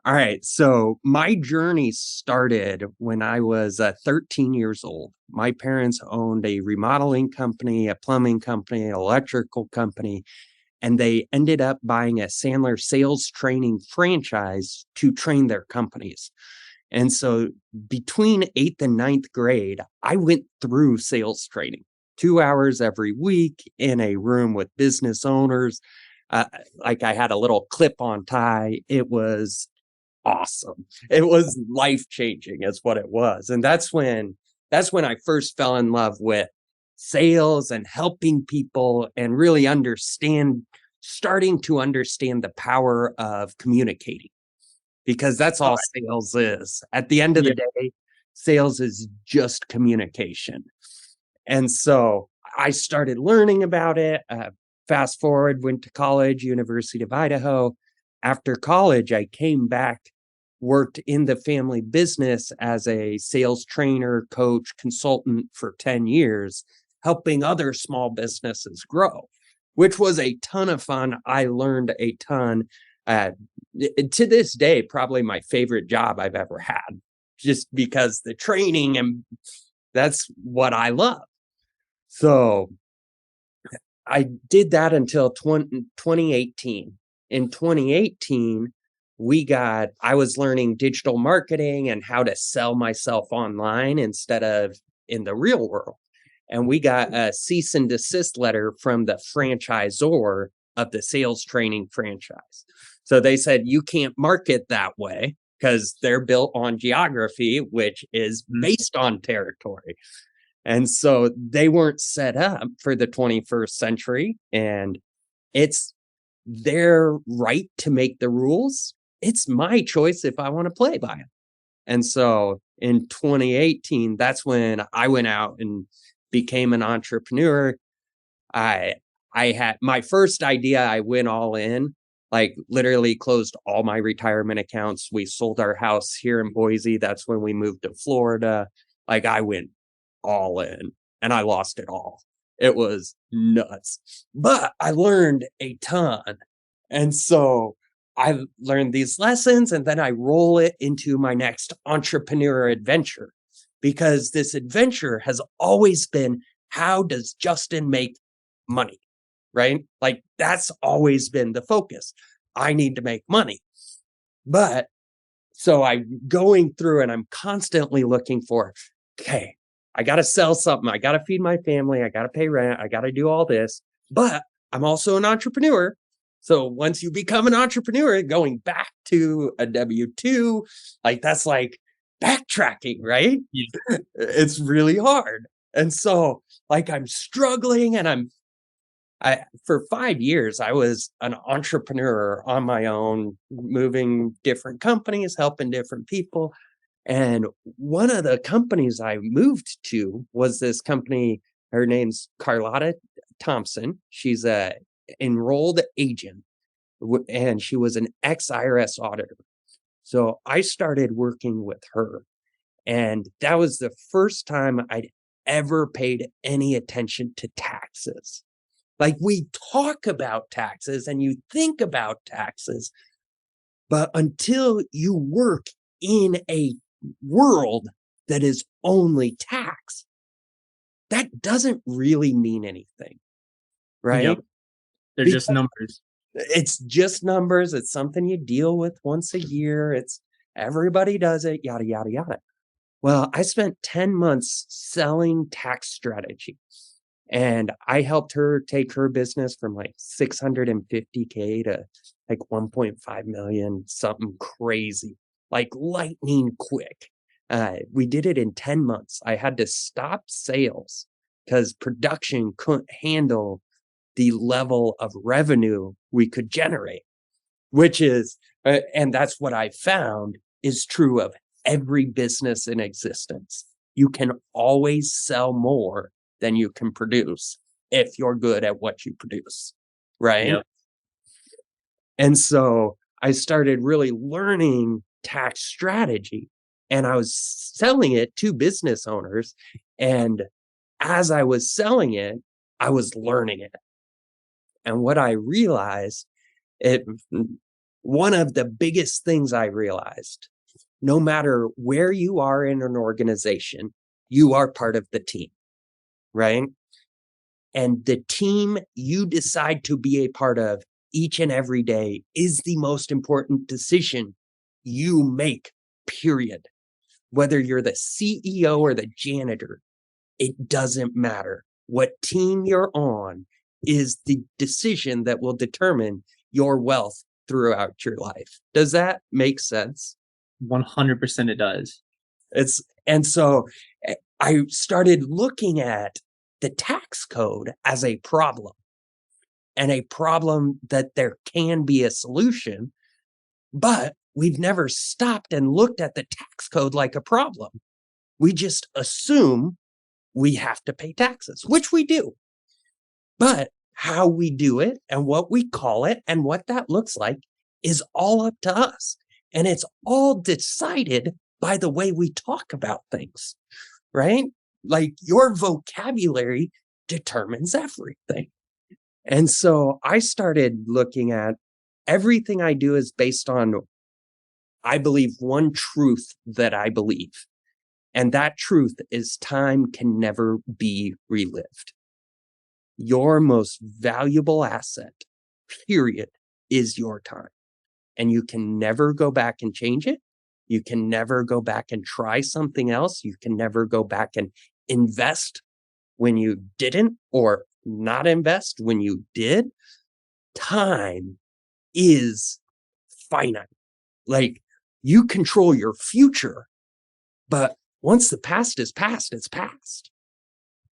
All right. So my journey started when I was 13 years old. My parents owned a remodeling company, a plumbing company, an electrical company, and they ended up buying a Sandler sales training franchise to train their companies. And so between eighth and ninth grade, I went through sales training 2 hours every week in a room with business owners. Uh, like I had a little clip on tie. It was awesome. It was life changing, is what it was. And that's when I first fell in love with sales and helping people and really starting to understand the power of communicating, because that's Oh, all sales is. At the end of the yeah. day, sales is just communication. And so I started learning about it. Fast forward, went to college, University of Idaho. After college, I came back, worked in the family business as a sales trainer, coach, consultant for 10 years, helping other small businesses grow, which was a ton of fun. I learned a ton. Uh, to this day, probably my favorite job I've ever had, just because the training and that's what I love. So I did that until 2018. In 2018, I was learning digital marketing and how to sell myself online instead of in the real world. And we got a cease and desist letter from the franchisor of the sales training franchise. So they said, you can't market that way because they're built on geography, which is Mhm. based on territory. And so they weren't set up for the 21st century. And it's their right to make the rules. It's my choice if I want to play by them. And so in 2018, that's when I went out and became an entrepreneur. I I had my first idea, I went all in, like literally closed all my retirement accounts. We sold our house here in Boise. That's when we moved to Florida. Like I went all in and I lost it all. It was nuts. But I learned a ton. And so I learned these lessons and then I roll it into my next entrepreneur adventure, because this adventure has always been, how does Justin make money? Right? Like that's always been the focus. I need to make money. But so I'm going through and I'm constantly looking for, okay, I got to sell something. I got to feed my family. I got to pay rent. I got to do all this. But I'm also an entrepreneur. So once you become an entrepreneur, going back to a W 2, like that's like backtracking, right? Yeah. It's really hard. And so, like, I'm struggling and for 5 years, I was an entrepreneur on my own, moving different companies, helping different people. And one of the companies I moved to was this company. Her name's Carlotta Thompson. She's a enrolled agent, and she was an ex-IRS auditor. So I started working with her. And that was the first time I'd ever paid any attention to taxes. Like we talk about taxes and you think about taxes, but until you work in a world that is only tax, that doesn't really mean anything, right? Yep. They're just Because numbers. it's just numbers. It's something you deal with once a year. It's everybody does it, yada, yada, yada. Well, I spent 10 months selling tax strategy. And I helped her take her business from like 650K to like 1.5 million, something crazy, like lightning quick. We did it in 10 months. I had to stop sales because production couldn't handle the level of revenue we could generate, which is, and that's what I found is true of every business in existence. You can always sell more than you can produce if you're good at what you produce. Right. Yep. And so I started really learning tax strategy and I was selling it to business owners. And as I was selling it, I was learning it. And what I realized, it one of the biggest things I realized, no matter where you are in an organization, you are part of the team, right? And the team you decide to be a part of each and every day is the most important decision you make, period. Whether you're the CEO or the janitor, it doesn't matter. What team you're on is the decision that will determine your wealth throughout your life. Does that make sense? 100% it does. And so I started looking at the tax code as a problem, and a problem that there can be a solution, but we've never stopped and looked at the tax code like a problem. We just assume we have to pay taxes, which we do. But how we do it and what we call it and what that looks like is all up to us. And it's all decided by the way we talk about things, right? Like your vocabulary determines everything. And so I started looking at everything I do is based on, I believe, one truth that I believe. And that truth is time can never be relived. Your most valuable asset, period, is your time. And you can never go back and change it. You can never go back and try something else. You can never go back and invest when you didn't, or not invest when you did. Time is finite. Like, you control your future, but once the past is past, it's past.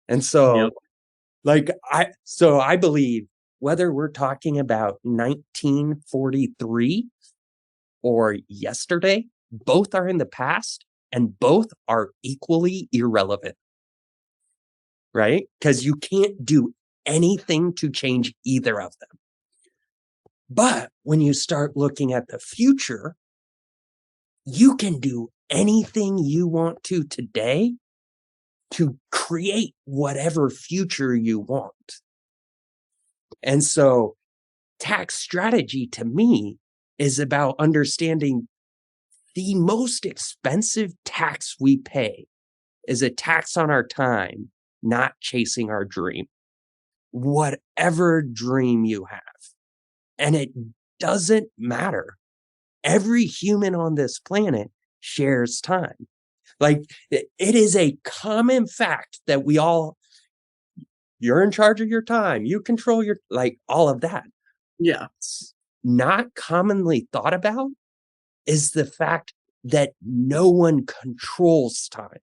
And so, Yep. I believe whether we're talking about 1943 or yesterday, both are in the past and both are equally irrelevant, right? Because you can't do anything to change either of them. But when you start looking at the future, you can do anything you want to today to create whatever future you want. And so tax strategy to me is about understanding the most expensive tax we pay is a tax on our time, not chasing our dream. Whatever dream you have. And it doesn't matter. Every human on this planet shares time. Like, it is a common fact that you're in charge of your time, you control all of that. Yeah. Not commonly thought about is the fact that no one controls time,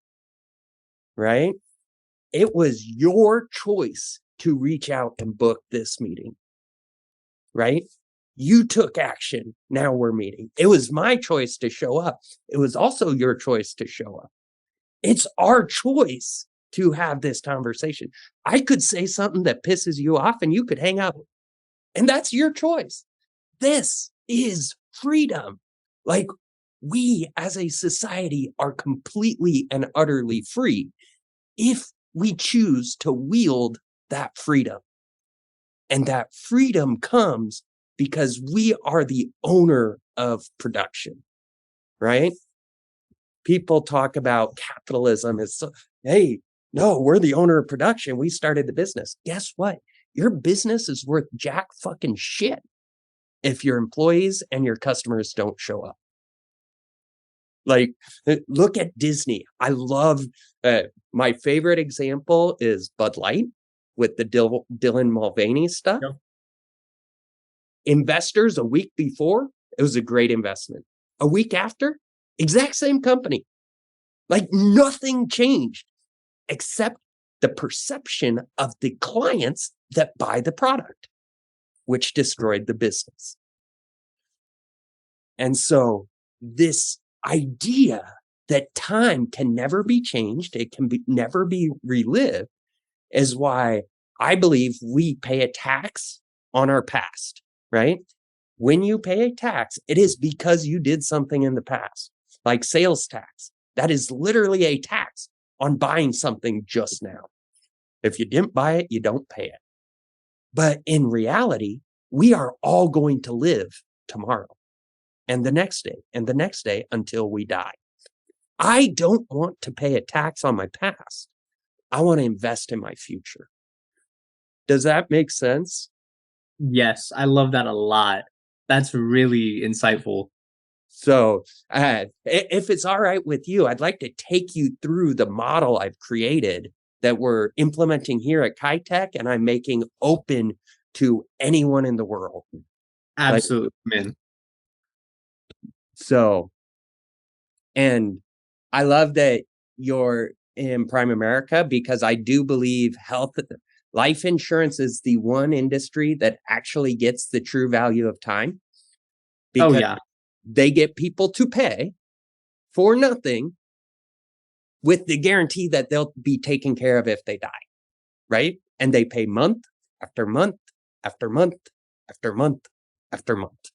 right? It was your choice to reach out and book this meeting, right? You took action. Now we're meeting. It was my choice to show up. It was also your choice to show up. It's our choice to have this conversation. I could say something that pisses you off and you could hang up, and that's your choice. This is freedom. Like, we as a society are completely and utterly free if we choose to wield that freedom. And that freedom comes because we are the owner of production, right? People talk about capitalism as, hey, no, we're the owner of production. We started the business. Guess what? Your business is worth jack fucking shit if your employees and your customers don't show up. Like, look at Disney. I love, my favorite example is Bud Light with the Dylan Mulvaney stuff. Yep. Investors a week before, it was a great investment. A week after, exact same company. Like, nothing changed except the perception of the clients that buy the product, which destroyed the business. And so this idea that time can never be changed, it can never be relived, is why I believe we pay a tax on our past, right? When you pay a tax, it is because you did something in the past, like sales tax. That is literally a tax on buying something just now. If you didn't buy it, you don't pay it. But in reality, we are all going to live tomorrow. and the next day and the next day until we die. I don't want to pay a tax on my past. I want to invest in my future. Does that make sense? Yes, I love that a lot. That's really insightful. So, if it's all right with you, I'd like to take you through the model I've created that we're implementing here at KaiTech, and I'm making open to anyone in the world. Absolutely, man. So, and I love that you're in Prime America because I do believe life insurance is the one industry that actually gets the true value of time. Oh, Because yeah. they get people to pay for nothing with the guarantee that they'll be taken care of if they die, right? And they pay month after month after month after month after month.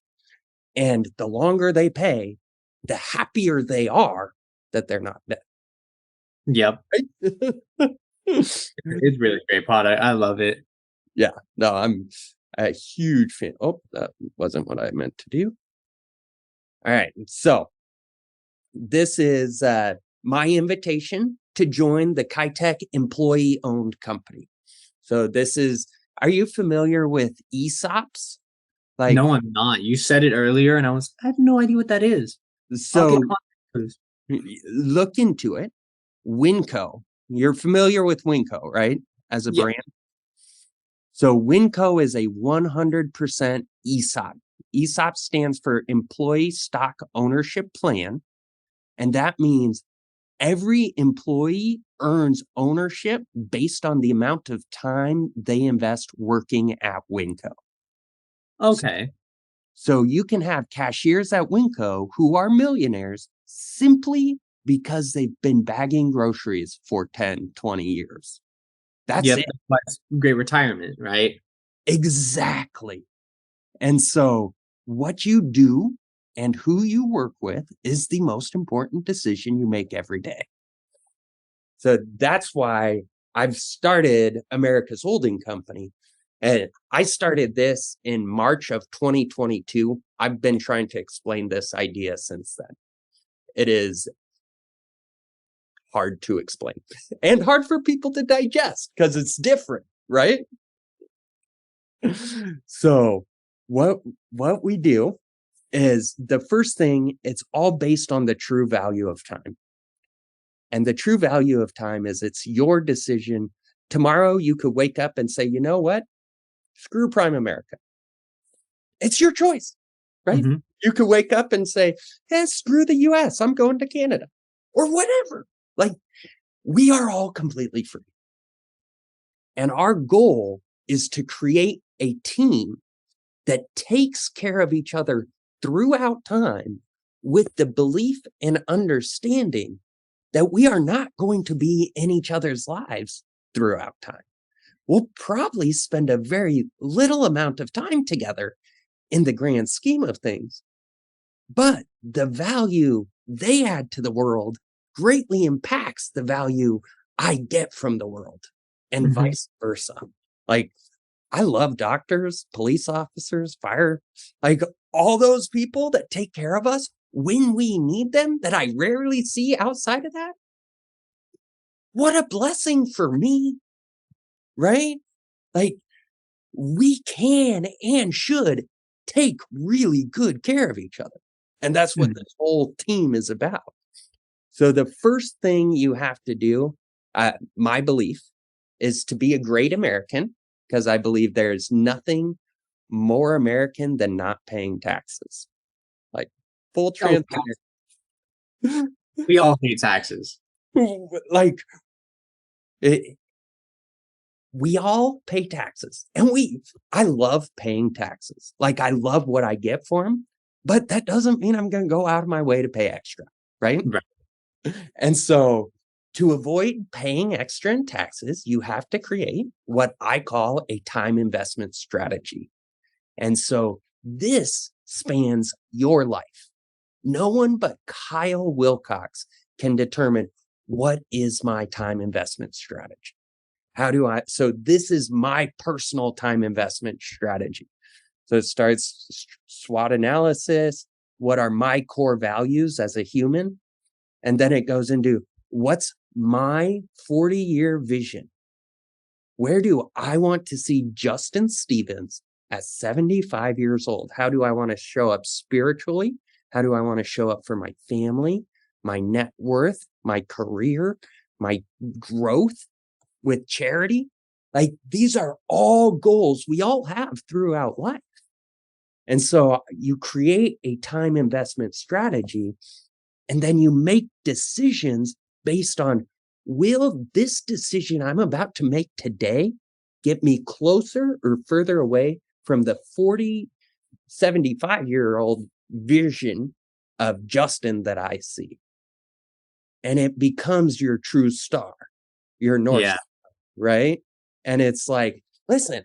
And the longer they pay, the happier they are that they're not dead. Yep. Right? It's really a great product. I love it. Yeah, no, I'm a huge fan. Oh, that wasn't what I meant to do. All right, so this is my invitation to join the KaiTech employee-owned company. So this is, are you familiar with ESOPs? Like, No, I'm not. You said it earlier, and I have no idea what that is. I'll get so on. look into it. Winco, you're familiar with Winco, right? As a Yeah. brand. So Winco is a 100% ESOP. ESOP stands for Employee Stock Ownership Plan. And that means every employee earns ownership based on the amount of time they invest working at Winco. Okay. So you can have cashiers at Winco who are millionaires simply because they've been bagging groceries for 10, 20 years. That's Yep. it. That's great retirement, right? Exactly. And so what you do and who you work with is the most important decision you make every day. So that's why I've started America's Holding Company. And I started this in March of 2022. I've been trying to explain this idea since then. It is hard to explain and hard for people to digest because it's different, right? So what we do is the first thing, it's all based on the true value of time. And the true value of time is it's your decision. Tomorrow, you could wake up and say, you know what? Screw Prime America. It's your choice, right? Mm-hmm. You could wake up and say, hey, screw the US. I'm going to Canada or whatever. Like, we are all completely free. And our goal is to create a team that takes care of each other throughout time with the belief and understanding that we are not going to be in each other's lives throughout time. We'll probably spend a very little amount of time together in the grand scheme of things, but the value they add to the world greatly impacts the value I get from the world, and Mm-hmm. vice versa. Like, I love doctors, police officers, fire, like all those people that take care of us when we need them that I rarely see outside of that. What a blessing for me, right? Like, we can and should take really good care of each other. And that's what this whole team is about. So the first thing you have to do, my belief, is to be a great American, because I believe there's nothing more American than not paying taxes. Like, full transparency. We all pay taxes. Like, we all pay taxes, and I love paying taxes. Like, I love what I get for them, but that doesn't mean I'm going to go out of my way to pay extra, right? Right. And so to avoid paying extra in taxes, you have to create what I call a time investment strategy. And so this spans your life. No one but Kyle Wilcox can determine what is my time investment strategy. So this is my personal time investment strategy. So it starts SWOT analysis, what are my core values as a human? And then it goes into what's my 40-year vision? Where do I want to see Justin Stevens at 75 years old? How do I want to show up spiritually? How do I want to show up for my family, my net worth, my career, my growth with charity? Like, these are all goals we all have throughout life. And so you create a time investment strategy, and then you make decisions based on, will this decision I'm about to make today get me closer or further away from the 40, 75-year-old vision of Justin that I see? And it becomes your true star, your North Star, right? And it's like, listen,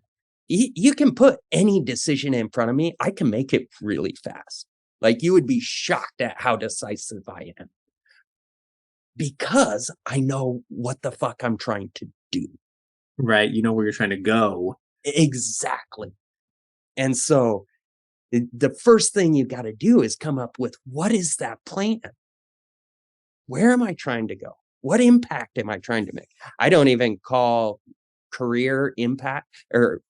you can put any decision in front of me. I can make it really fast. Like, you would be shocked at how decisive I am, because I know what the fuck I'm trying to do. Right. You know where you're trying to go. Exactly. And so the first thing you got to do is come up with, what is that plan? Where am I trying to go? What impact am I trying to make? I don't even call career impact, or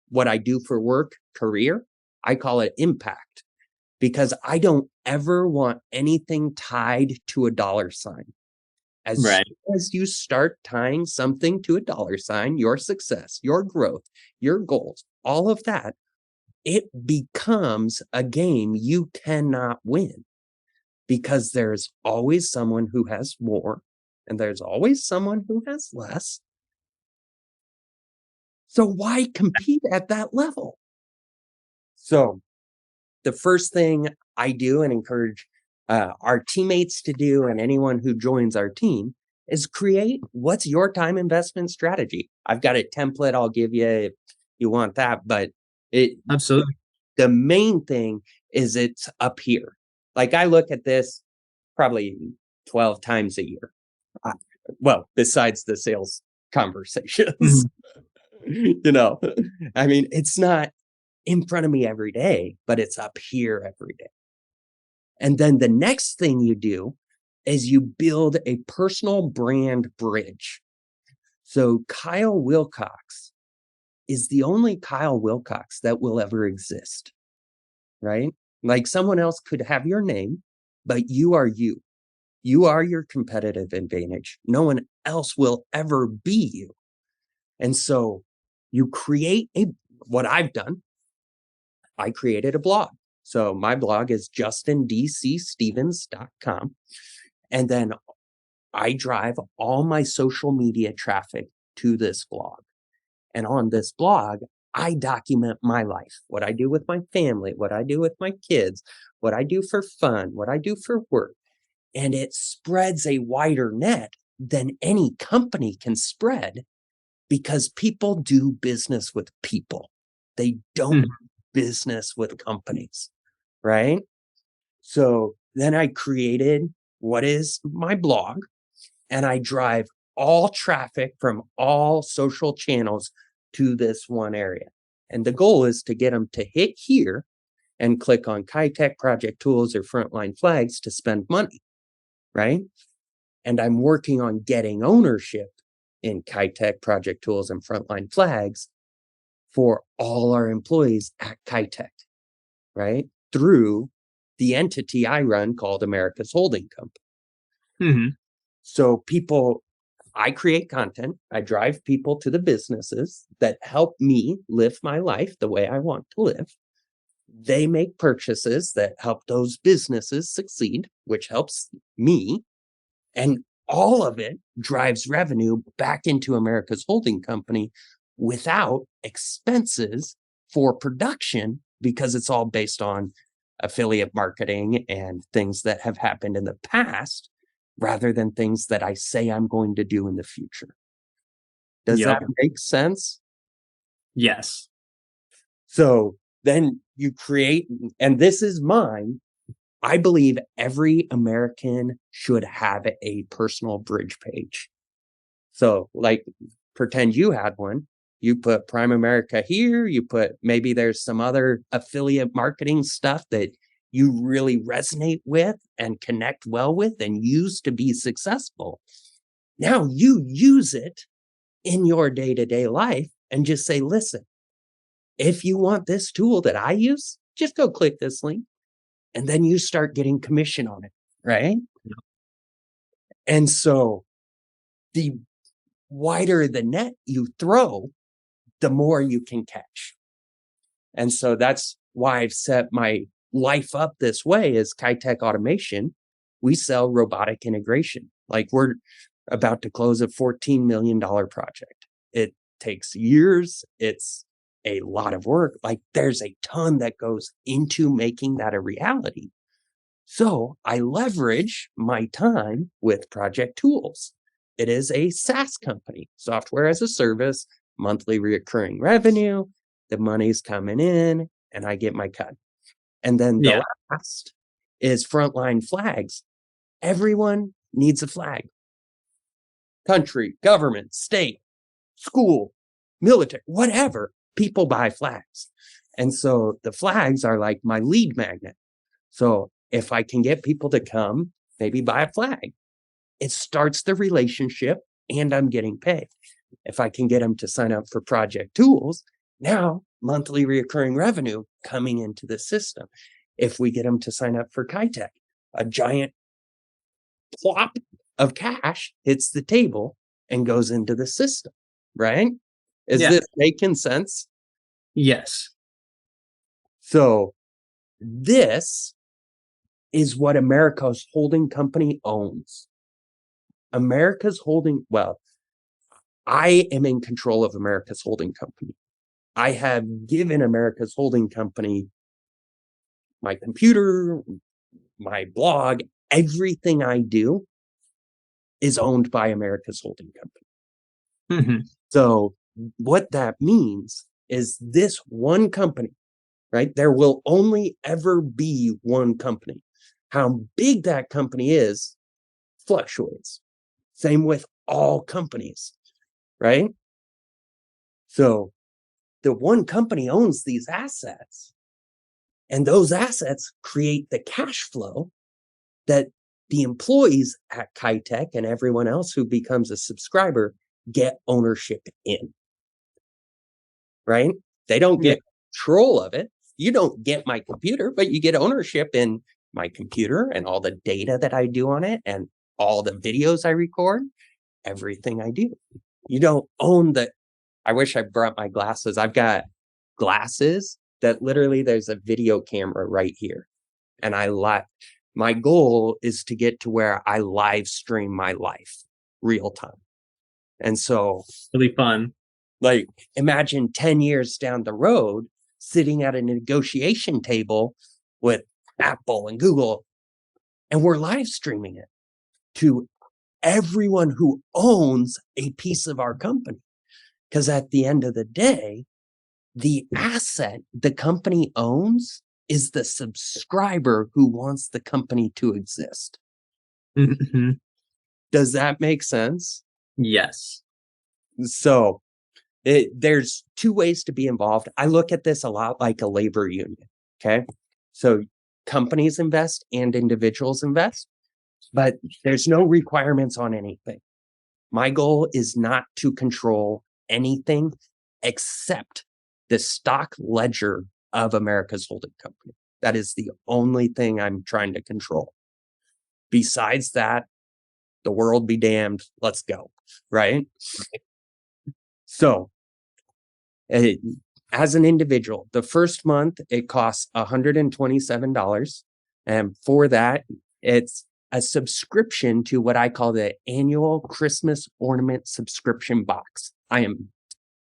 what I do for work career. I call it impact, because I don't ever want anything tied to a dollar sign. As soon as you start tying something to a dollar sign, your success, your growth, your goals, all of that, it becomes a game you cannot win, because there's always someone who has more and there's always someone who has less. So why compete at that level? So the first thing I do and encourage our teammates to do, and anyone who joins our team, is create, what's your time investment strategy? I've got a template I'll give you if you want that, but Absolutely. the main thing is it's up here. Like, I look at this probably 12 times a year. Well, besides the sales conversations, you know, I mean, it's not in front of me every day, but it's up here every day. And then the next thing you do is you build a personal brand bridge. So Kyle Wilcox is the only Kyle Wilcox that will ever exist, right? Like, someone else could have your name, but you are you. You are your competitive advantage. No one else will ever be you. And so you create what I've done, I created a blog. So my blog is justindcstevens.com. And then I drive all my social media traffic to this blog. And on this blog, I document my life, what I do with my family, what I do with my kids, what I do for fun, what I do for work. And it spreads a wider net than any company can spread, because people do business with people. They don't do business with companies, right? So then I created what is my blog, and I drive all traffic from all social channels to this one area. And the goal is to get them to hit here and click on Kitech, Project Tools, or Frontline Flags to spend money, right? And I'm working on getting ownership in Kitech, Project Tools, and Frontline Flags for all our employees at Kitech, right? Through the entity I run called America's Holding Company. So I create content, I drive people to the businesses that help me live my life the way I want to live. They make purchases that help those businesses succeed, which helps me. And all of it drives revenue back into America's Holding Company without expenses for production, because it's all based on affiliate marketing and things that have happened in the past, rather than things that I say I'm going to do in the future. Does that make sense? Yes. So then you create, and this is mine. I believe every American should have a personal bridge page. So, like, pretend you had one. You put Prime America here. You put, maybe there's some other affiliate marketing stuff that you really resonate with and connect well with and use to be successful. Now you use it in your day-to-day life and just say, listen, if you want this tool that I use, just go click this link. And then you start getting commission on it, right? Yep. And so the wider the net you throw, the more you can catch. And so that's why I've set my life up this way as Kitech Automation. We sell robotic integration. Like we're about to close a $14 million project. It takes years. It's a lot of work. Like there's a ton that goes into making that a reality. So I leverage my time with Project Tools. It is a SaaS company, software as a service, monthly recurring revenue. The money's coming in and I get my cut. And then the last is Frontline Flags. Everyone needs a flag. Country, government, state, school, military, whatever, people buy flags. And so the flags are like my lead magnet. So if I can get people to come, maybe buy a flag, it starts the relationship and I'm getting paid. If I can get them to sign up for Project Tools, now monthly recurring revenue coming into the system. If we get them to sign up for Kitech, a giant plop of cash hits the table and goes into the system, right? Is this making sense? Yes. So this is what America's holding company owns. America's holding, well, I am in control of America's holding company. I have given America's holding company my computer, my blog, everything I do is owned by America's holding company. Mm-hmm. So what that means is this one company, right? There will only ever be one company. How big that company is fluctuates. Same with all companies, right? So the one company owns these assets, and those assets create the cash flow that the employees at Kitech and everyone else who becomes a subscriber get ownership in, right? They don't get control of it. You don't get my computer, but you get ownership in my computer and all the data that I do on it and all the videos I record, everything I do. You don't own the, I wish I brought my glasses. I've got glasses that literally there's a video camera right here. And my goal is to get to where I live stream my life real time. And so really fun. Like imagine 10 years down the road, sitting at a negotiation table with Apple and Google, and we're live streaming it to everyone who owns a piece of our company. Because at the end of the day, the asset the company owns is the subscriber who wants the company to exist. Mm-hmm. Does that make sense? Yes. So there's two ways to be involved. I look at this a lot like a labor union. Okay. So companies invest and individuals invest, but there's no requirements on anything. My goal is not to control anything except the stock ledger of America's holding company. That is the only thing I'm trying to control. Besides that, the world be damned. Let's go. Right? So, as an individual, the first month it costs $127. And for that, it's a subscription to what I call the annual Christmas ornament subscription box. I am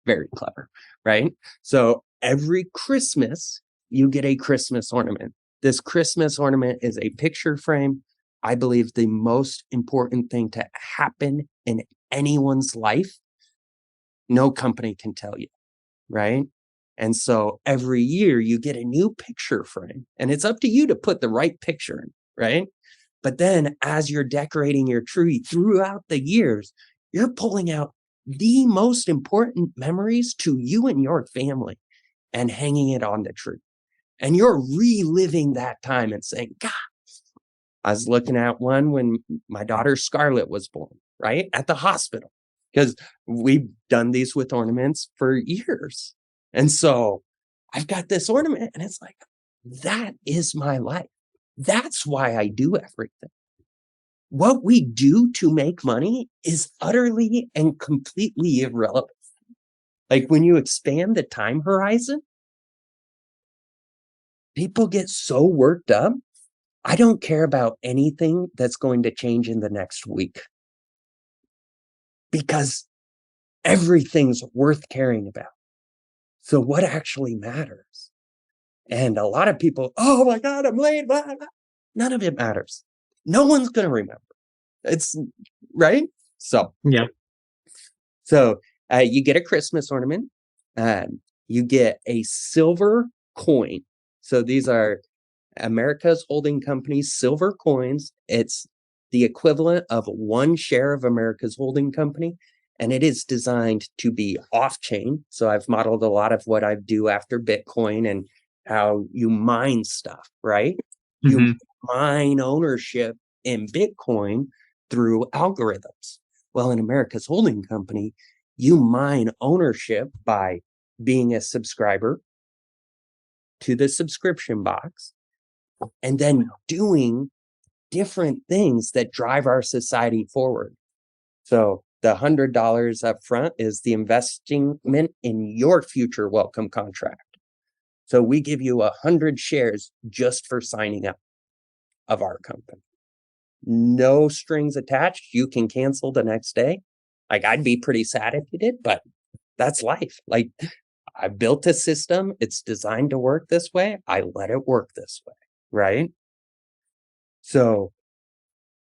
very clever, right? So every Christmas, you get a Christmas ornament. This Christmas ornament is a picture frame. I believe the most important thing to happen in anyone's life, no company can tell you, right? And so every year you get a new picture frame, and it's up to you to put the right picture in, right? But then as you're decorating your tree throughout the years, you're pulling out the most important memories to you and your family and hanging it on the tree. And you're reliving that time and saying, God, I was looking at one when my daughter Scarlett was born, right? At the hospital, because we've done these with ornaments for years. And so I've got this ornament and it's like, that is my life. That's why I do everything. What we do to make money is utterly and completely irrelevant. Like when you expand the time horizon, people get so worked up. I don't care about anything that's going to change in the next week because everything's worth caring about. So what actually matters? And a lot of people, oh my God, I'm late. Blah, blah. None of it matters. No one's going to remember. It's right. Yeah. So you get a Christmas ornament. You get a silver coin. So these are America's holding company's silver coins. It's the equivalent of 1 share of America's holding company. And it is designed to be off-chain. So I've modeled a lot of what I do after Bitcoin and how you mine stuff, right? You mine ownership in Bitcoin through algorithms. Well, in America's holding company, you mine ownership by being a subscriber to the subscription box and then doing different things that drive our society forward. So the $100 up front is the investment in your future welcome contract. So we give you 100 shares just for signing up of our company. No strings attached. You can cancel the next day. Like I'd be pretty sad if you did, but that's life. Like I built a system. It's designed to work this way. I let it work this way, right? So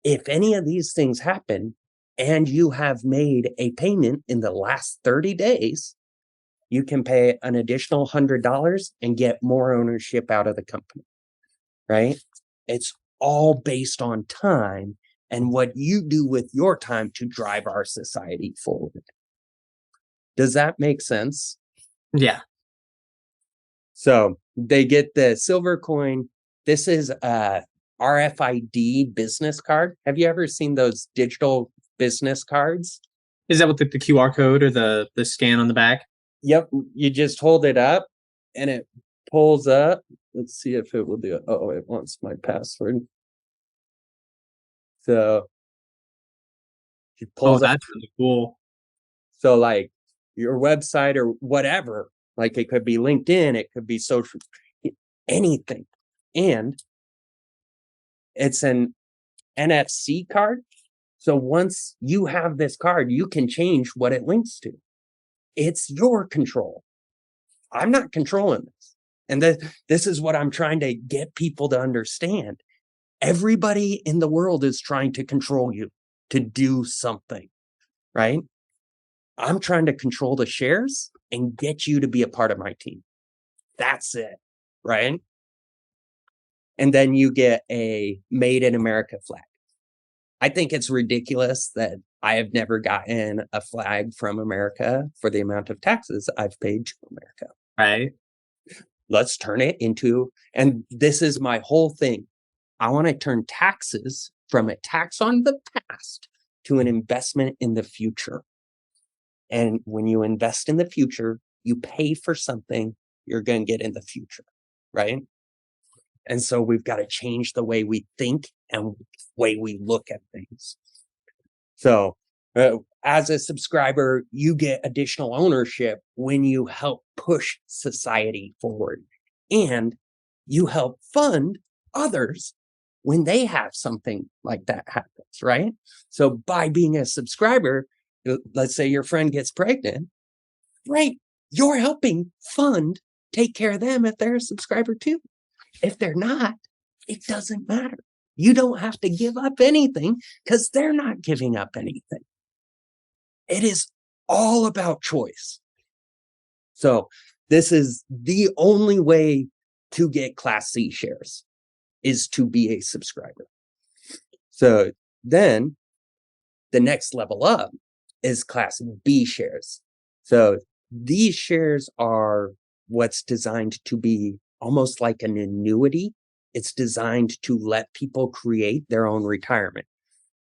if any of these things happen and you have made a payment in the last 30 days, you can pay an additional $100 and get more ownership out of the company, right? It's all based on time and what you do with your time to drive our society forward. Does that make sense? Yeah. So they get the silver coin. This is a RFID business card. Have you ever seen those digital business cards? Is that with the QR code or the scan on the back? Yep. You just hold it up and it pulls up. Let's see if it will do it. Oh, it wants my password. So it pulls up. That's really cool. So like your website or whatever, like it could be LinkedIn, it could be social, anything. And it's an NFC card. So once you have this card, you can change what it links to. It's your control. I'm not controlling this. And this is what I'm trying to get people to understand. Everybody in the world is trying to control you to do something, right? I'm trying to control the shares and get you to be a part of my team. That's it, right? And then you get a Made in America flag. I think it's ridiculous that I have never gotten a flag from America for the amount of taxes I've paid to America. Right. Let's turn it into, and this is my whole thing. I want to turn taxes from a tax on the past to an investment in the future. And when you invest in the future, you pay for something you're going to get in the future, right? And so we've got to change the way we think and the way we look at things. So as a subscriber, you get additional ownership when you help push society forward and you help fund others when they have something like that happens, right? So by being a subscriber, let's say your friend gets pregnant, right? You're helping fund, take care of them if they're a subscriber too. If they're not, it doesn't matter. You don't have to give up anything because they're not giving up anything. It is all about choice. So this is the only way to get Class C shares is to be a subscriber. So then the next level up is Class B shares. So these shares are what's designed to be almost like an annuity. It's designed to let people create their own retirement.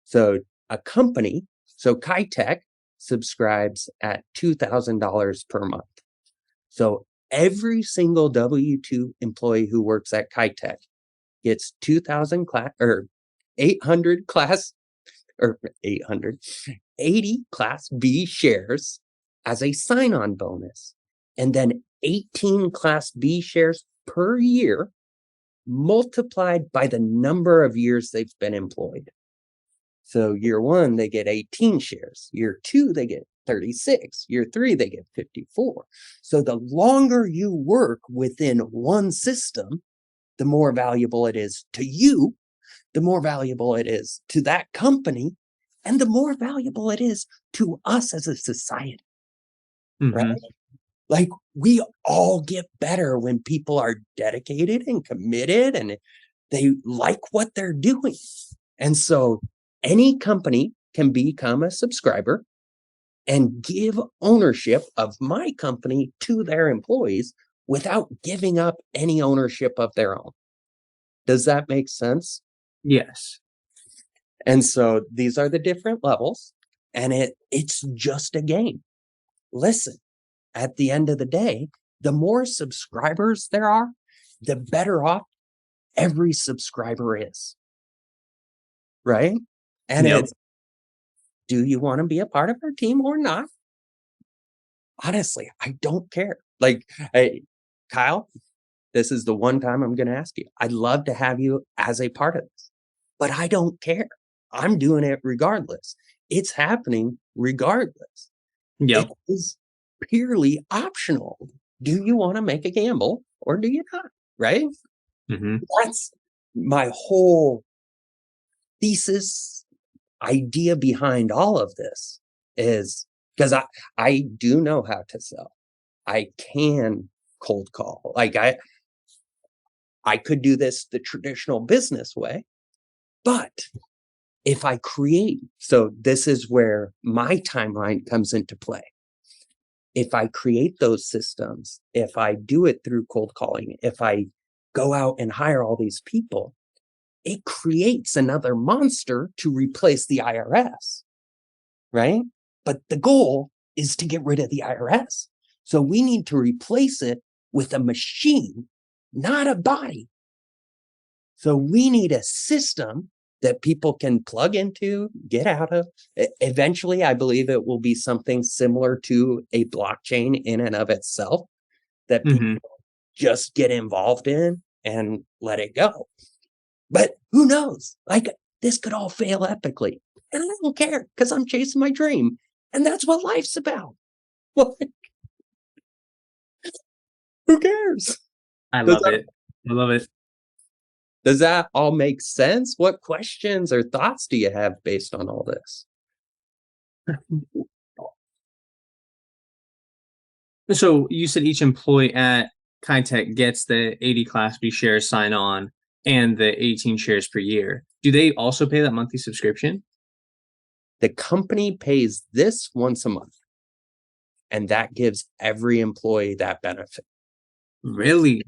So a company, so Kitech subscribes at $2,000 per month. So every single W-2 employee who works at Kitech gets 2,000 class or 800 class or 880 class B shares as a sign-on bonus, and then 18 class B shares per year multiplied by the number of years they've been employed. So year 1, they get 18 shares. Year 2, they get 36. Year 3, they get 54. So the longer you work within one system, the more valuable it is to you, the more valuable it is to that company, and the more valuable it is to us as a society, right? Like, we all get better when people are dedicated and committed and they like what they're doing. And so any company can become a subscriber and give ownership of my company to their employees without giving up any ownership of their own. Does that make sense? Yes. And so these are the different levels, and it's just a game. Listen, at the end of the day, the more subscribers there are, the better off every subscriber is. Right? And Yep. it's, do you want to be a part of our team or not? Honestly, I don't care. Like, hey, Kyle, this is the one time I'm going to ask you. I'd love to have you as a part of this, but I don't care. I'm doing it regardless. It's happening regardless. It Yep. is purely optional. Do you want to make a gamble or do you not? Right? That's my whole thesis idea behind all of this, is because I do know how to sell. I can cold call. Like, I could do this the traditional business way, but if I create, so this is where my timeline comes into play. If I create those systems, if I do it through cold calling, if I go out and hire all these people, it creates another monster to replace the IRS, right? But the goal is to get rid of the IRS. So we need to replace it with a machine, not a body. So we need a system that people can plug into, get out of. Eventually, I believe it will be something similar to a blockchain in and of itself that people just get involved in and let it go. But who knows? Like, this could all fail epically. And I don't care because I'm chasing my dream. And that's what life's about. Well, who cares? I love it. I love it. Does that all make sense? What questions or thoughts do you have based on all this? So you said each employee at Kitech gets the 80 Class B shares sign on and the 18 shares per year. Do they also pay that monthly subscription? The company pays this once a month, and that gives every employee that benefit. Really?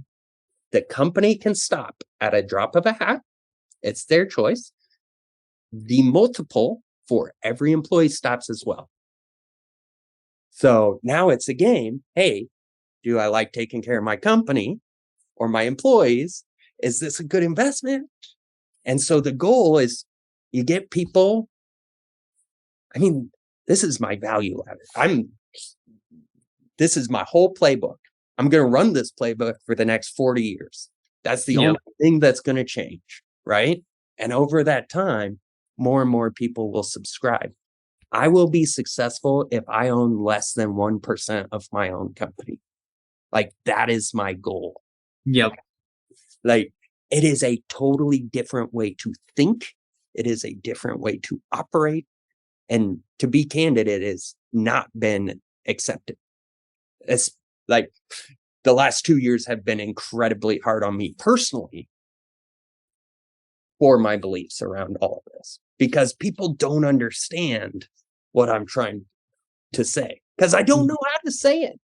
The company can stop at a drop of a hat. It's their choice. The multiple for every employee stops as well. So now it's a game. Hey, do I like taking care of my company or my employees? Is this a good investment? And so the goal is you get people. I mean, this is my value ladder. This is my whole playbook. I'm going to run this playbook for the next 40 years. That's the only thing that's going to change, right? And over that time, more and more people will subscribe. I will be successful if I own less than 1% of my own company. Like, that is my goal. Yep. Like, it is a totally different way to think. It is a different way to operate. And to be candid, it has not been accepted. It's like the last 2 years have been incredibly hard on me personally for my beliefs around all of this, because people don't understand what I'm trying to say, because I don't know how to say it.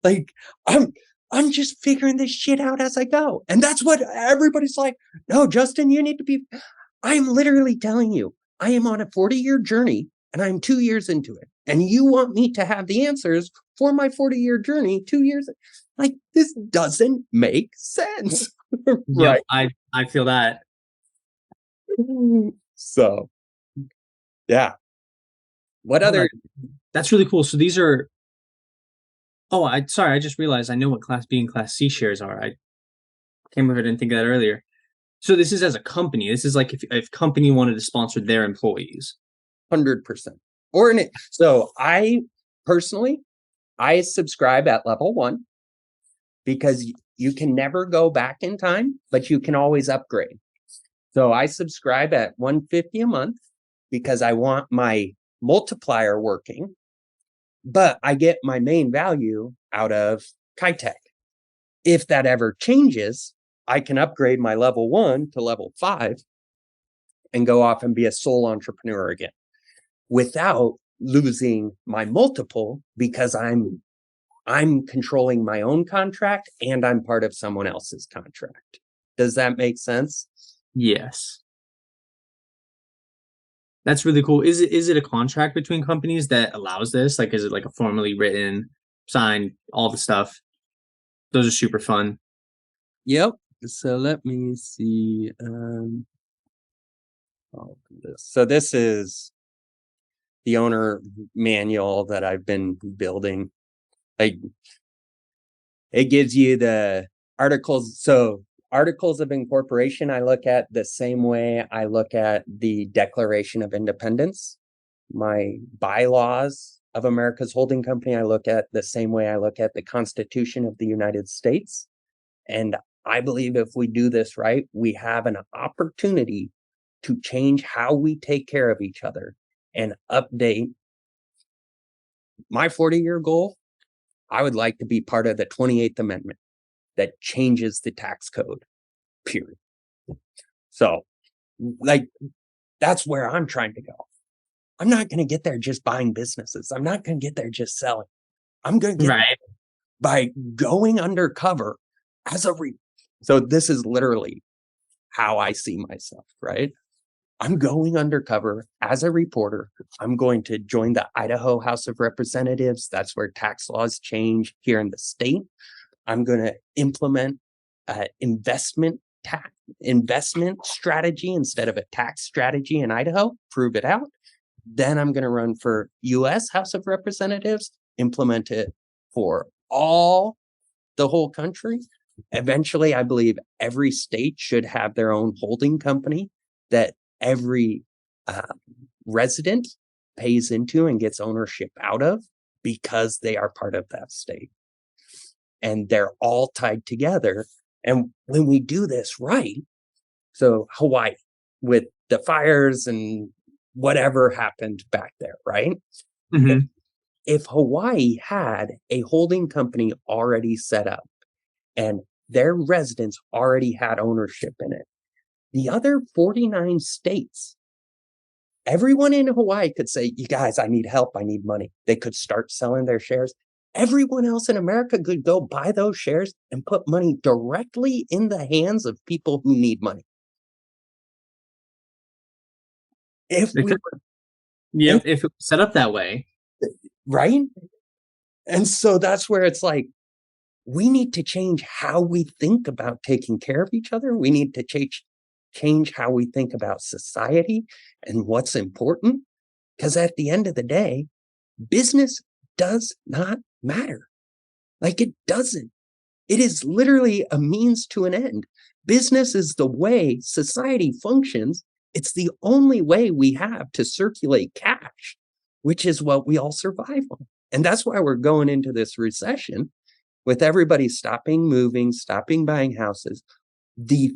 Like, I'm just figuring this shit out as I go. And that's what everybody's like, no, Justin, you need to be. I'm literally telling you, I am on a 40-year journey and I'm 2 years into it. And you want me to have the answers for my 40-year journey 2 years. Like, this doesn't make sense. Yep, Right. I feel that. So, yeah. What Oh, other? that's really cool. So these are. Oh, I just realized I know what Class B and Class C shares are. I can't believe I didn't think of that earlier. So this is as a company. This is like if company wanted to sponsor their employees. 100%. Or in it. So I personally, I subscribe at level 1 because you can never go back in time, but you can always upgrade. So I subscribe at $150 a month because I want my multiplier working, but I get my main value out of Kitech. If that ever changes, I can upgrade my level 1 to level 5 and go off and be a sole entrepreneur again without losing my multiple because I'm controlling my own contract and I'm part of someone else's contract. Does that make sense? Yes. That's really cool. Is it a contract between companies that allows this? Like, is it like a formally written, signed, all the stuff? Those are super fun. Yep. So let me see. So this is the owner manual that I've been building. Like, it gives you the articles. So articles of incorporation, I look at the same way I look at the Declaration of Independence. My bylaws of America's holding company, I look at the same way I look at the Constitution of the United States. And I believe if we do this right, we have an opportunity to change how we take care of each other and update. My 40-year goal, I would like to be part of the 28th Amendment that changes the tax code, period. So, like, that's where I'm trying to go. I'm not going to get there just buying businesses. I'm not going to get there just selling. I'm going to get Right. by going undercover as a so this is literally how I see myself, right? I'm going undercover as a reporter. I'm going to join the Idaho House of Representatives. That's where tax laws change here in the state. I'm going to implement investment strategy instead of a tax strategy in Idaho. Prove it out. Then I'm going to run for U.S. House of Representatives. Implement it for the whole country. Eventually, I believe every state should have their own holding company that every resident pays into and gets ownership out of because they are part of that state. And they're all tied together. And when we do this right, so Hawaii with the fires and whatever happened back there, right? Mm-hmm. If Hawaii had a holding company already set up and their residents already had ownership in it, the other 49 states, everyone in Hawaii could say, you guys, I need help. I need money. They could start selling their shares. Everyone else in America could go buy those shares and put money directly in the hands of people who need money. If we were, Yep, if it was set up that way. right? And so that's where it's like, we need to change how we think about taking care of each other. We need to change how we think about society and what's important. Because at the end of the day, business does not matter. Like, it doesn't. It is literally a means to an end. Business is the way society functions. It's the only way we have to circulate cash, which is what we all survive on. And that's why we're going into this recession with everybody stopping moving, stopping buying houses. The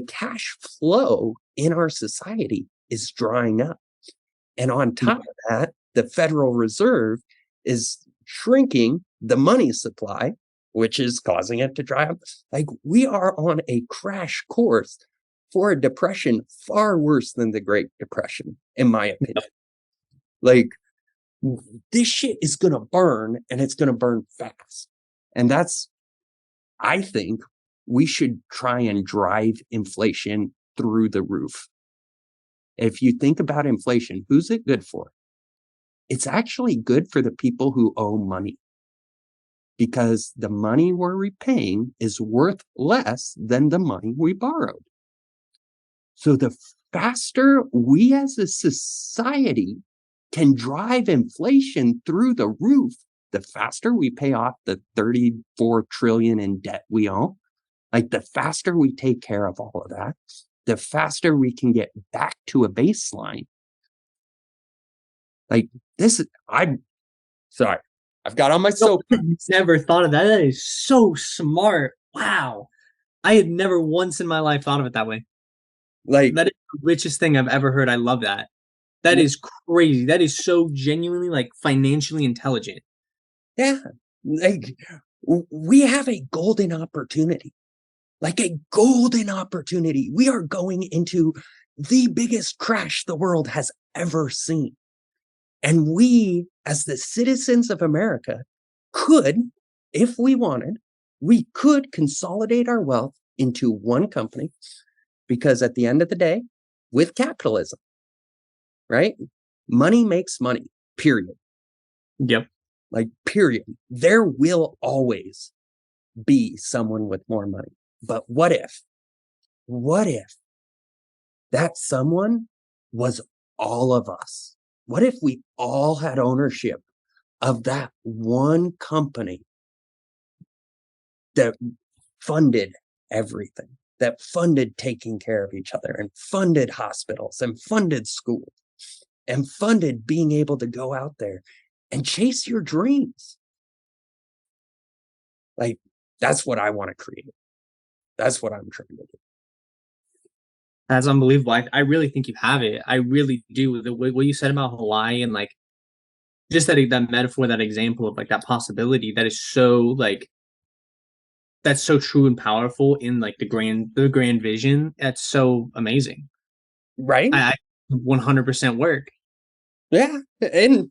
cash flow in our society is drying up. And on top of that, the Federal Reserve is shrinking the money supply, which is causing it to dry up. Like, we are on a crash course for a depression far worse than the Great Depression, in my opinion. Like, this shit is going to burn, and it's going to burn fast. And that's I think we should try and drive inflation through the roof. If you think about inflation, who's it good for? It's actually good for the people who owe money, because the money we're repaying is worth less than the money we borrowed. So the faster we as a society can drive inflation through the roof, the faster we pay off the 34 trillion in debt we owe. Like, the faster we take care of all of that, the faster we can get back to a baseline. Like, I'm sorry, I've got on my soapbox. Never thought of that. That is so smart. Wow. I had never once in my life thought of it that way. Like, that is the richest thing I've ever heard. I love that. That is crazy. That is so genuinely like financially intelligent. Yeah. Like, we have a golden opportunity. Like a golden opportunity. We are going into the biggest crash the world has ever seen. And we, as the citizens of America, could, if we wanted, we could consolidate our wealth into one company, because at the end of the day, with capitalism, right? Money makes money, period. Yep. Like, period. There will always be someone with more money. But what if that someone was all of us? What if we all had ownership of that one company that funded everything, that funded taking care of each other, and funded hospitals, and funded schools, and funded being able to go out there and chase your dreams? Like, that's what I want to create. That's what I'm trying to do. That's unbelievable. I really think you have it. I really do. What you said about Hawaii and like just that metaphor, that example of like that possibility, that is so like, that's so true and powerful in like the grand vision. That's so amazing. Right? I 100% work. Yeah. And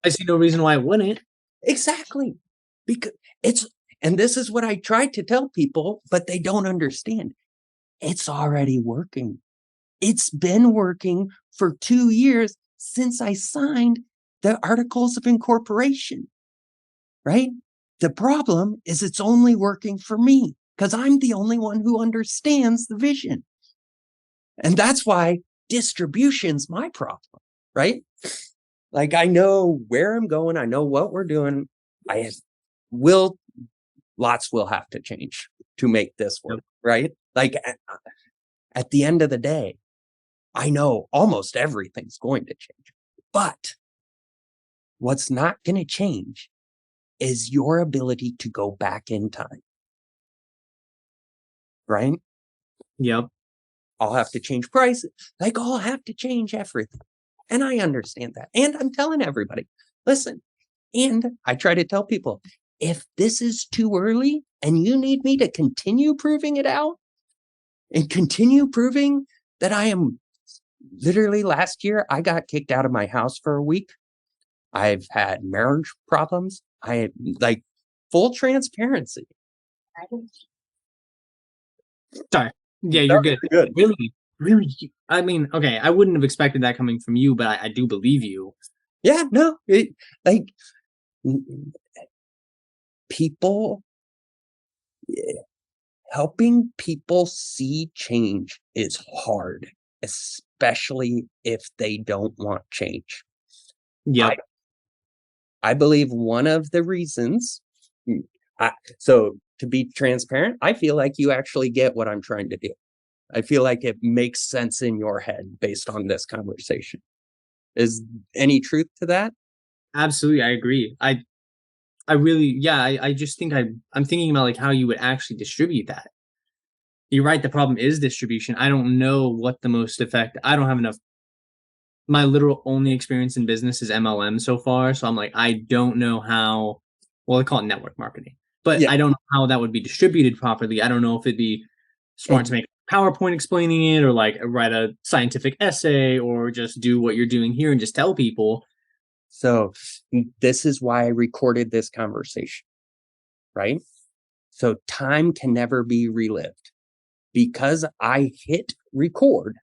I see no reason why it wouldn't. exactly. Because and this is what I try to tell people, but they don't understand. It's already working. It's been working for 2 years since I signed the Articles of Incorporation, right? The problem is it's only working for me because I'm the only one who understands the vision. And that's why distribution's my problem, right? Like, I know where I'm going. I know what we're doing. Lots will have to change to make this work, right? Like, at the end of the day, I know almost everything's going to change. But what's not going to change is your ability to go back in time, right? Yep. I'll have to change prices. Like, I'll have to change everything. And I understand that. And I'm telling everybody, listen, and I try to tell people, if this is too early and you need me to continue proving it out and continue proving that I am literally, last year, I got kicked out of my house for a week. I've had marriage problems. I like, full transparency. Sorry. Yeah, you're good. Good. Really, really. I mean, okay, I wouldn't have expected that coming from you, but I do believe you. Yeah, no, like, people, helping people see change is hard, especially if they don't want change. Yep. I believe one of the reasons, so to be transparent, I feel like you actually get what I'm trying to do. I feel like it makes sense in your head based on this conversation. Is any truth to that? Absolutely, I agree. I really, yeah, I just think I'm thinking about like how you would actually distribute that. You're right, the problem is distribution. I don't know what the most I don't have enough. My literal only experience in business is MLM so far, so I'm like, I don't know how, well, they call it network marketing, but Yeah. I don't know how that would be distributed properly. I don't know if it'd be smart to make a PowerPoint explaining it, or like write a scientific essay, or just do what you're doing here and just tell people. So this is why I recorded this conversation, right? So time can never be relived. Because I hit record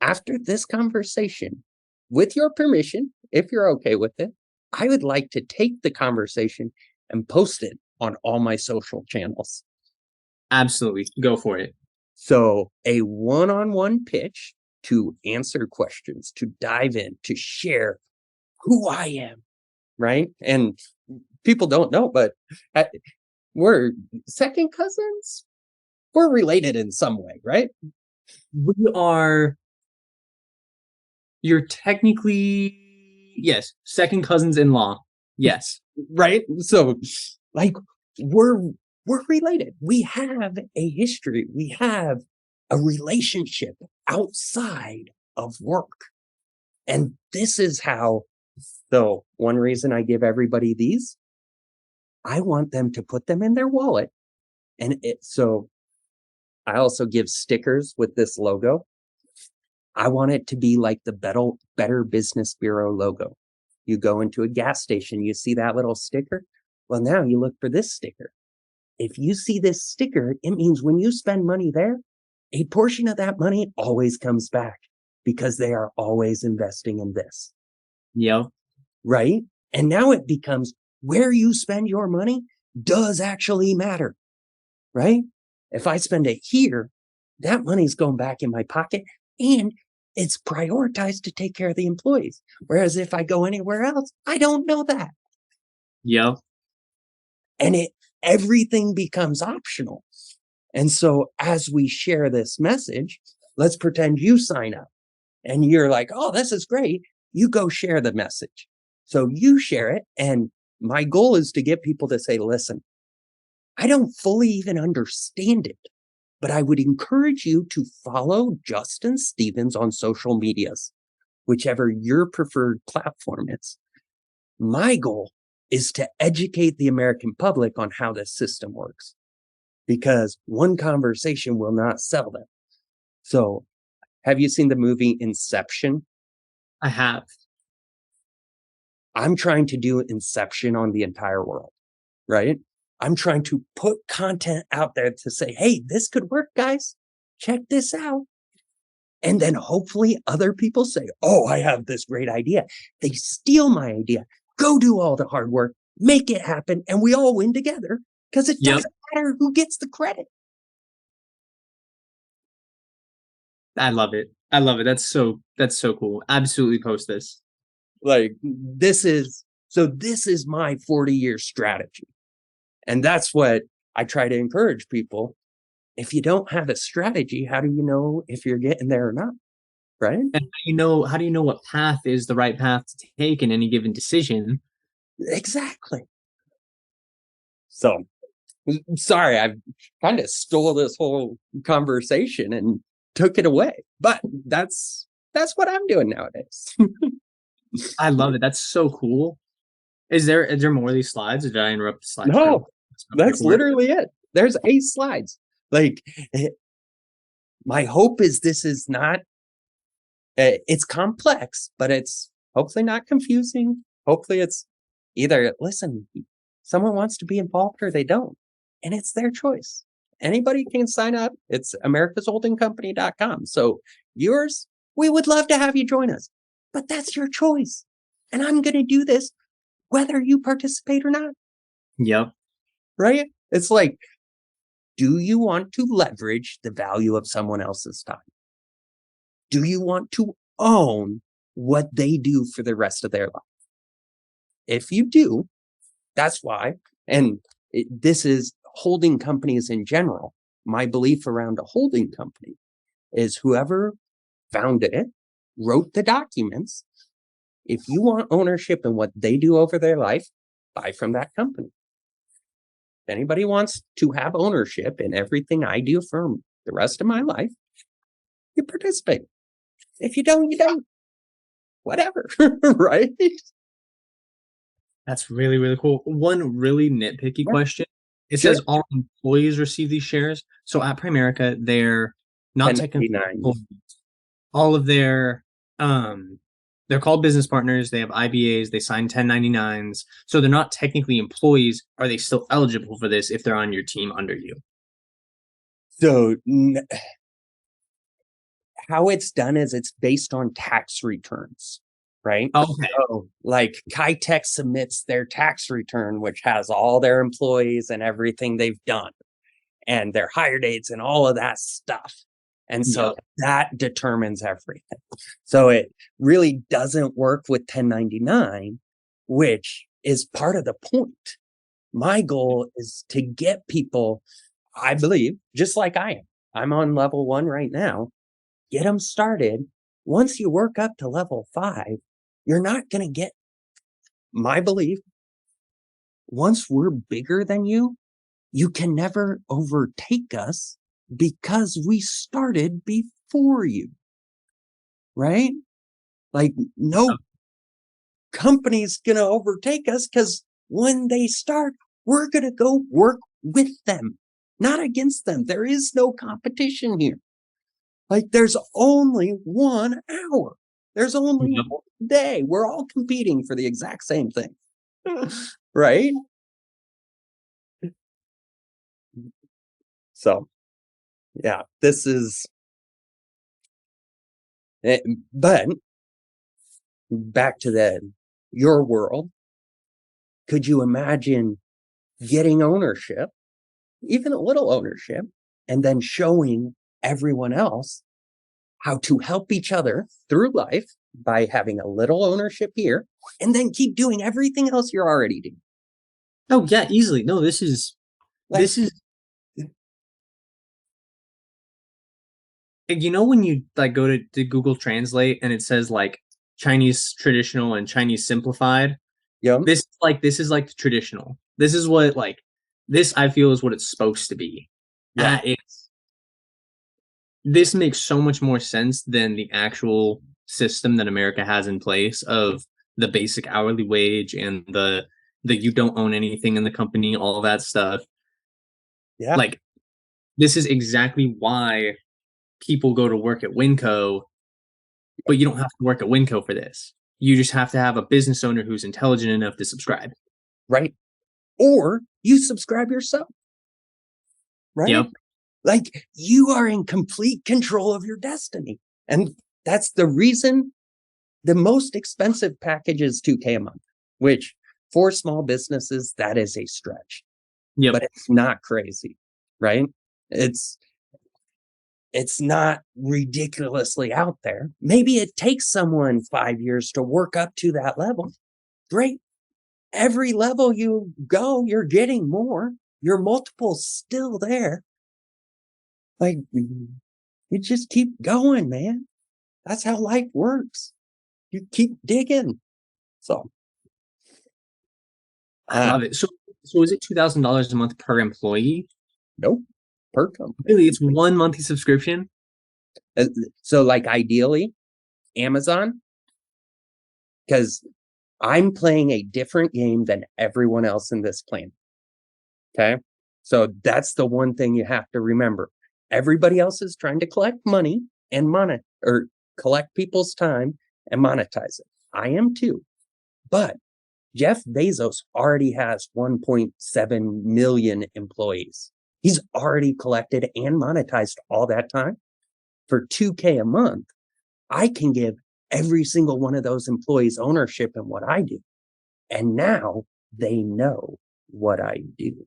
after this conversation, with your permission, if you're okay with it, I would like to take the conversation and post it on all my social channels. Absolutely. Go for it. So a one-on-one pitch to answer questions, to dive in, to share who I am, right? And people don't know, but we're second cousins. We're related in some way, right? You're technically, yes, second cousins in law. Yes. Right? So like we're related. We have a history. We have a relationship outside of work. And this is how, so one reason I give everybody these, I want them to put them in their wallet. And so I also give stickers with this logo. I want it to be like the Better Business Bureau logo. You go into a gas station, you see that little sticker. Well, now you look for this sticker. If you see this sticker, it means when you spend money there, a portion of that money always comes back because they are always investing in this. Yep. Right? And now it becomes where you spend your money does actually matter. Right? If I spend it here, that money's going back in my pocket and it's prioritized to take care of the employees. Whereas if I go anywhere else, I don't know that. Yep. And everything becomes optional. And so as we share this message, let's pretend you sign up and you're like, oh, this is great. You go share the message. So you share it. And my goal is to get people to say, listen, I don't fully even understand it, but I would encourage you to follow Justin Stevens on social medias, whichever your preferred platform is. My goal is to educate the American public on how this system works, because one conversation will not sell them. So have you seen the movie Inception? I have. I'm trying to do Inception on the entire world, right? I'm trying to put content out there to say, hey, this could work, guys. Check this out. And then hopefully other people say, oh, I have this great idea. They steal my idea, go do all the hard work, make it happen, and we all win together because it doesn't matter who gets the credit. I love it. I love it. That's so cool. Absolutely post this. Like this is my 40-year strategy. And that's what I try to encourage people. If you don't have a strategy, how do you know if you're getting there or not? Right? And how do you know what path is the right path to take in any given decision? Exactly. So sorry, I've kind of stole this whole conversation and took it away. But that's what I'm doing nowadays. I love it. That's so cool. Is there more of these slides? Or did I interrupt the slide? No, that's literally it. There's 8 slides. Like, my hope is this is not, it's complex, but it's hopefully not confusing. Hopefully it's either, listen, someone wants to be involved or they don't. And it's their choice. Anybody can sign up. It's americasholdingcompany.com. So viewers, we would love to have you join us, but that's your choice. And I'm going to do this whether you participate or not. Yep. Right? It's like, do you want to leverage the value of someone else's time? Do you want to own what they do for the rest of their life? If you do, that's why. And this is holding companies in general. My belief around a holding company is whoever founded it, wrote the documents. If you want ownership in what they do over their life, buy from that company. If anybody wants to have ownership in everything I do for the rest of my life, you participate. If you don't, you don't. Whatever, right? That's really, really cool. One really nitpicky question. It says all employees receive these shares. So at Primerica, they're not technically employees. All of their They're called business partners. They have IBAs. They sign 1099s. So they're not technically employees. Are they still eligible for this if they're on your team under you? So how it's done is it's based on tax returns, right? Okay. So like Kitech submits their tax return, which has all their employees and everything they've done and their hire dates and all of that stuff. And so that determines everything. So it really doesn't work with 1099, which is part of the point. My goal is to get people, I believe, just like I am. I'm on level 1 right now. Get them started. Once you work up to level 5, you're not going to get, my belief, once we're bigger than you, you can never overtake us because we started before you, right? Like no company's going to overtake us because when they start, we're going to go work with them, not against them. There is no competition here. Like there's only 1 hour. There's only 1 day. We're all competing for the exact same thing, right? So, yeah, this is, but back to your world. Could you imagine getting ownership, even a little ownership, and then showing everyone else how to help each other through life by having a little ownership here and then keep doing everything else you're already doing? Oh yeah, easily. No, this is you know when you like go to Google Translate and it says like Chinese traditional and Chinese simplified? Yeah. This is like the traditional. This is what like this I feel is what it's supposed to be. Yeah. This makes so much more sense than the actual system that America has in place of the basic hourly wage and the you don't own anything in the company, all that stuff. Yeah. Like this is exactly why people go to work at Winco, but you don't have to work at Winco for this. You just have to have a business owner who's intelligent enough to subscribe. Right. Or you subscribe yourself. Right. Yep. Like you are in complete control of your destiny. And that's the reason the most expensive package is $2,000 a month, which for small businesses, that is a stretch. Yep. But it's not crazy, right? It's not ridiculously out there. Maybe it takes someone 5 years to work up to that level. Great. Every level you go, you're getting more. Your multiple's still there. Like, you just keep going, man. That's how life works. You keep digging. So, I love it. So is it $2,000 a month per employee? Nope, per company. Really, it's one monthly subscription. So, like ideally, Amazon, because I'm playing a different game than everyone else in this plan. Okay, so that's the one thing you have to remember. Everybody else is trying to collect money and collect people's time and monetize it. I am too. But Jeff Bezos already has 1.7 million employees. He's already collected and monetized all that time. For $2,000 a month, I can give every single one of those employees ownership in what I do. And now they know what I do.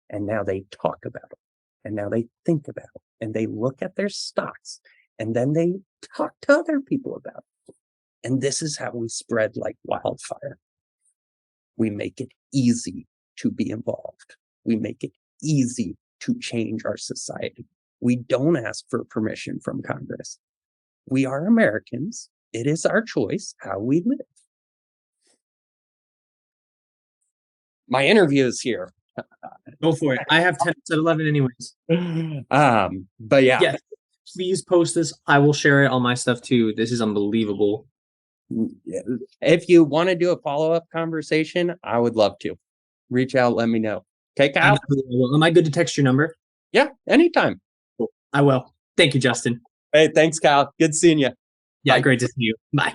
And now they talk about it. And now they think about it. And they look at their stocks. And then they talk to other people about it. And this is how we spread like wildfire. We make it easy to be involved. We make it easy to change our society. We don't ask for permission from Congress. We are Americans. It is our choice how we live. My interview is here. Go for it. I have 10 at 11 anyways. But yeah. Yes. Please post this. I will share it on my stuff too. This is unbelievable. If you want to do a follow-up conversation, I would love to. Reach out, let me know. Okay, Kyle? Am I good to text your number? Yeah, anytime. Cool. I will. Thank you, Justin. Hey, thanks, Kyle. Good seeing you. Yeah, Bye. great to see you. Bye.